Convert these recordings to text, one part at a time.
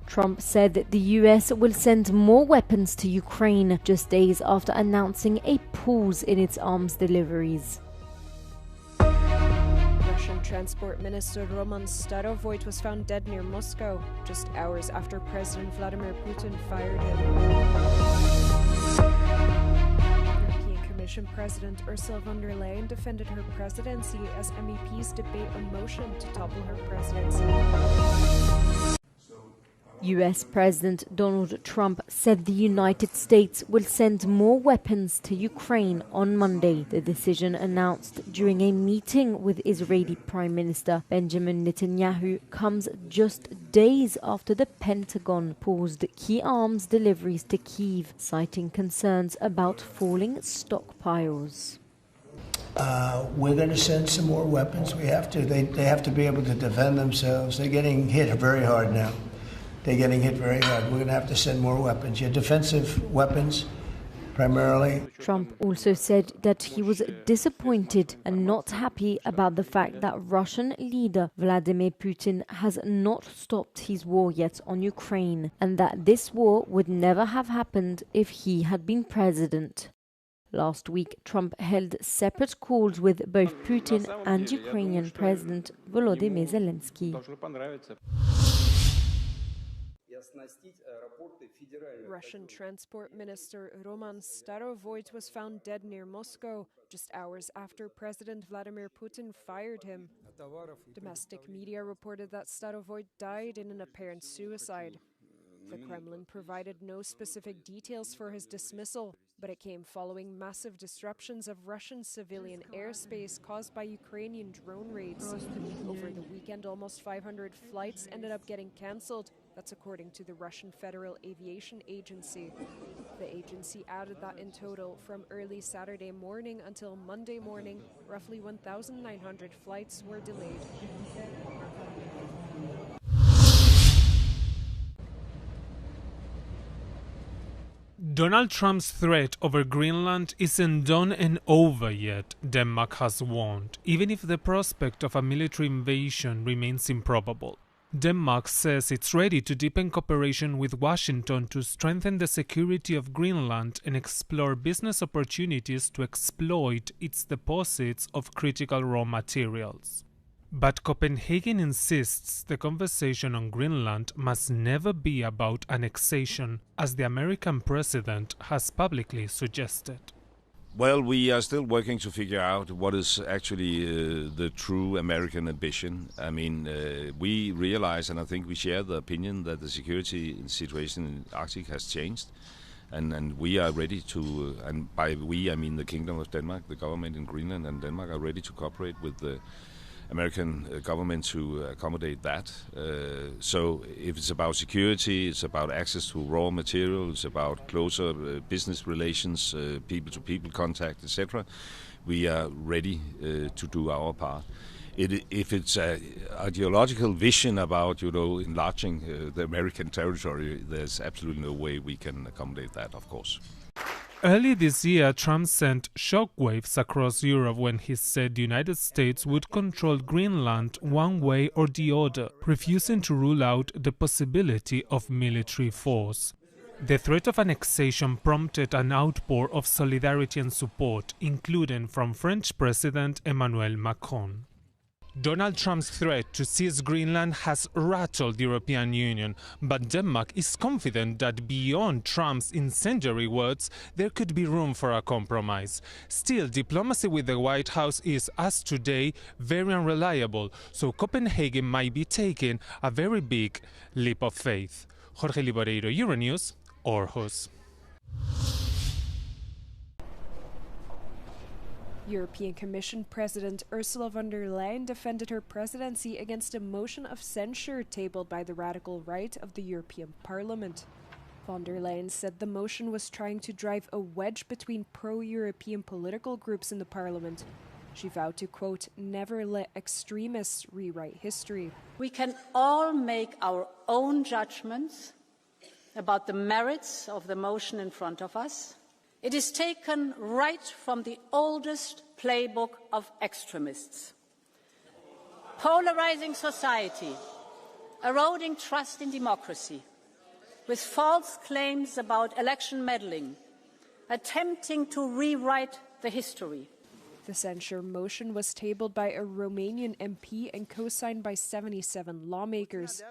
Trump said that the US will send more weapons to Ukraine just days after announcing a pause in its arms deliveries. Russian Transport Minister Roman Starovoyt was found dead near Moscow, just hours after President Vladimir Putin fired him. European Commission President Ursula von der Leyen defended her presidency as MEPs debate a motion to topple her presidency. US President Donald Trump said the United States will send more weapons to Ukraine on Monday. The decision, announced during a meeting with Israeli Prime Minister Benjamin Netanyahu, comes just days after the Pentagon paused key arms deliveries to Kyiv, citing concerns about falling stockpiles. We're going to send some more weapons. We have to. They have to be able to defend themselves. They're getting hit very hard now. They're getting hit very hard. We're going to have to send more weapons. Defensive weapons, primarily. Trump also said that he was disappointed and not happy about the fact that Russian leader Vladimir Putin has not stopped his war yet on Ukraine, and that this war would never have happened if he had been president. Last week, Trump held separate calls with both Putin and Ukrainian President Volodymyr Zelensky. Russian Transport Minister Roman Starovoyt was found dead near Moscow, just hours after President Vladimir Putin fired him. Domestic media reported that Starovoyt died in an apparent suicide. The Kremlin provided no specific details for his dismissal, but it came following massive disruptions of Russian civilian airspace caused by Ukrainian drone raids. Over the weekend, almost 500 flights ended up getting cancelled. That's according to the Russian Federal Aviation Agency. The agency added that in total, from early Saturday morning until Monday morning, roughly 1,900 flights were delayed. Donald Trump's threat over Greenland isn't done and over yet, Denmark has warned, even if the prospect of a military invasion remains improbable. Denmark says it's ready to deepen cooperation with Washington to strengthen the security of Greenland and explore business opportunities to exploit its deposits of critical raw materials. But Copenhagen insists the conversation on Greenland must never be about annexation, as the American president has publicly suggested. Well, we are still working to figure out what is actually the true American ambition. I mean, we realize, and I think we share the opinion, that the security situation in Arctic has changed. And we are ready to, and by we I mean the Kingdom of Denmark, the government in Greenland and Denmark are ready to cooperate with the American government to accommodate that. So if it's about security, it's about access to raw materials, it's about closer business relations, people-to-people contact, etc. We are ready to do our part. If it's an ideological vision about, enlarging the American territory, there's absolutely no way we can accommodate that, of course. Early this year, Trump sent shockwaves across Europe when he said the United States would control Greenland one way or the other, refusing to rule out the possibility of military force. The threat of annexation prompted an outpour of solidarity and support, including from French President Emmanuel Macron. Donald Trump's threat to seize Greenland has rattled the European Union, but Denmark is confident that beyond Trump's incendiary words, there could be room for a compromise. Still, diplomacy with the White House is, as today, very unreliable, so Copenhagen might be taking a very big leap of faith. Jorge Liboreiro, Euronews, Aarhus. European Commission President Ursula von der Leyen defended her presidency against a motion of censure tabled by the radical right of the European Parliament. Von der Leyen said the motion was trying to drive a wedge between pro-European political groups in the Parliament. She vowed to, quote, never let extremists rewrite history. We can all make our own judgments about the merits of the motion in front of us. It is taken right from the oldest playbook of extremists. Polarizing society, eroding trust in democracy, with false claims about election meddling, attempting to rewrite the history. The censure motion was tabled by a Romanian MP and co-signed by 77 lawmakers.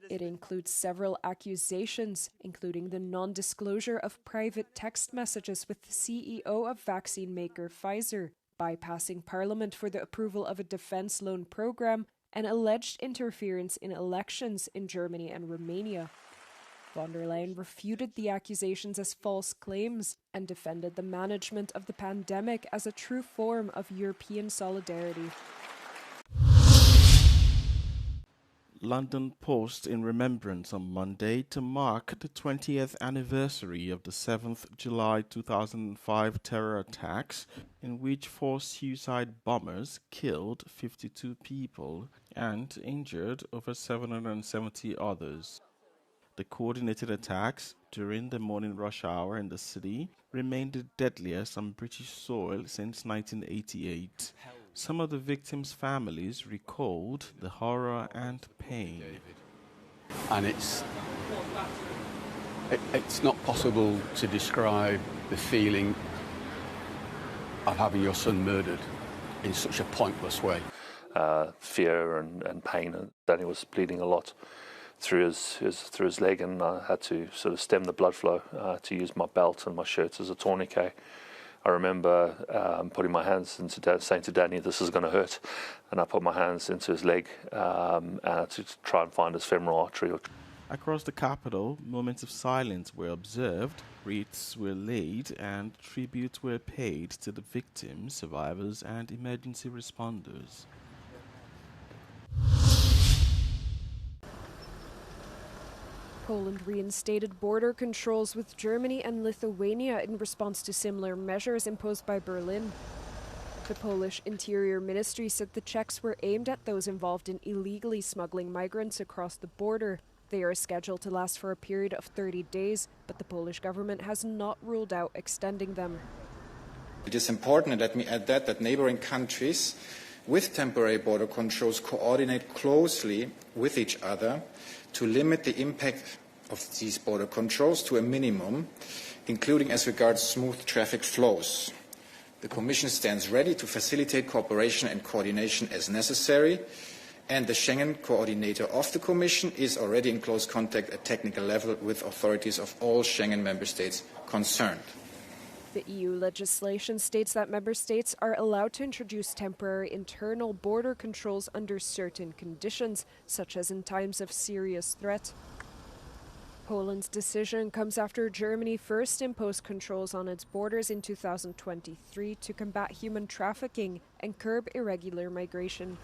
It includes several accusations, including the non-disclosure of private text messages with the CEO of vaccine maker Pfizer, bypassing Parliament for the approval of a defence loan programme, and alleged interference in elections in Germany and Romania. Von der Leyen refuted the accusations as false claims and defended the management of the pandemic as a true form of European solidarity. London paused in remembrance on Monday to mark the 20th anniversary of the 7th July 2005 terror attacks, in which 4 suicide bombers killed 52 people and injured over 770 others. The coordinated attacks during the morning rush hour in the city remained the deadliest on British soil since 1988. Some of the victims' families recalled the horror and pain. And it's not possible to describe the feeling of having your son murdered in such a pointless way. Fear and pain, and Danny was bleeding a lot through his leg, and I had to sort of stem the blood flow to use my belt and my shirt as a tourniquet. I remember putting my hands into saying to Danny, "This is going to hurt," and I put my hands into his leg to try and find his femoral artery. Across the capital, moments of silence were observed, wreaths were laid, and tributes were paid to the victims, survivors, and emergency responders. Poland reinstated border controls with Germany and Lithuania in response to similar measures imposed by Berlin. The Polish Interior Ministry said the checks were aimed at those involved in illegally smuggling migrants across the border. They are scheduled to last for a period of 30 days, but the Polish government has not ruled out extending them. It is important, and let me add that neighbouring countries with temporary border controls coordinate closely with each other to limit the impact of these border controls to a minimum, including as regards smooth traffic flows. The Commission stands ready to facilitate cooperation and coordination as necessary, and the Schengen coordinator of the Commission is already in close contact at technical level with authorities of all Schengen member states concerned. The EU legislation states that member states are allowed to introduce temporary internal border controls under certain conditions, such as in times of serious threat. Poland's decision comes after Germany first imposed controls on its borders in 2023 to combat human trafficking and curb irregular migration.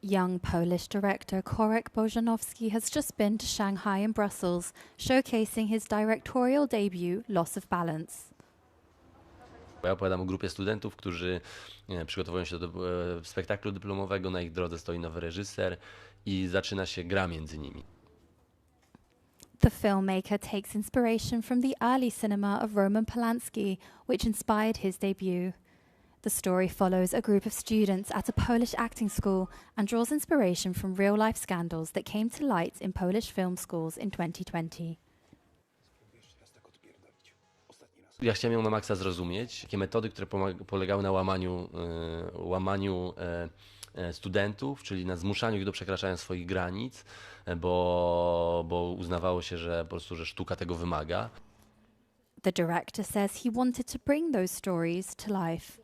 Young Polish director Korek Bojanowski has just been to Shanghai and Brussels, showcasing his directorial debut, Loss of Balance. Ja opowiadam o grupie studentów, którzy przygotowują się do spektaklu dyplomowego. Na ich drodze stoi nowy reżyser i zaczyna się gra między nimi. The filmmaker takes inspiration from the early cinema of Roman Polanski, which inspired his debut. The story follows a group of students at a Polish acting school and draws inspiration from real-life scandals that came to light in Polish film schools in 2020. Ja chciałem ją na maksa zrozumieć. Takie metody, które polegały na łamaniu studentów, czyli na zmuszaniu ich do przekraczania swoich granic, bo uznawało się, że po prostu, że sztuka tego wymaga. The director says he wanted to bring those stories to life.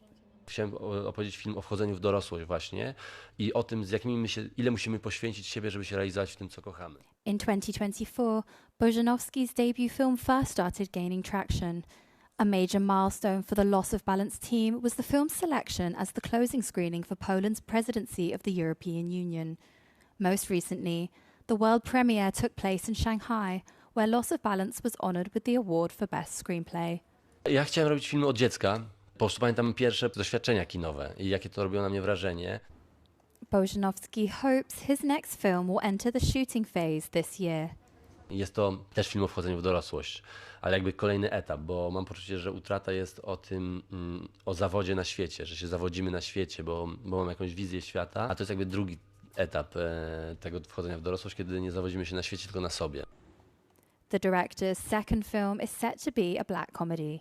Chciałem opowiedzieć film o wchodzeniu w dorosłość właśnie i o tym, ile musimy poświęcić siebie, żeby się realizować w tym, co kochamy. In 2024, Bojanowski's debut film first started gaining traction. A major milestone for the Loss of Balance team was the film's selection as the closing screening for Poland's presidency of the European Union. Most recently, the world premiere took place in Shanghai, where Loss of Balance was honoured with the award for Best Screenplay. Ja chciałem robić filmy od dziecka. Po prostu pamiętam pierwsze doświadczenia kinowe i jakie to robiło na mnie wrażenie. Bojanowski hopes his next film will enter the shooting phase this year. Jest to też film o wchodzeniu w dorosłość, ale jakby kolejny etap, bo mam poczucie, że Utrata jest o tym, o zawodzie na świecie, że się zawodzimy na świecie, bo mam jakąś wizję świata, a to jest jakby drugi etap tego wchodzenia w dorosłość, kiedy nie zawodzimy się na świecie, tylko na sobie. The director's second film is set to be a black comedy.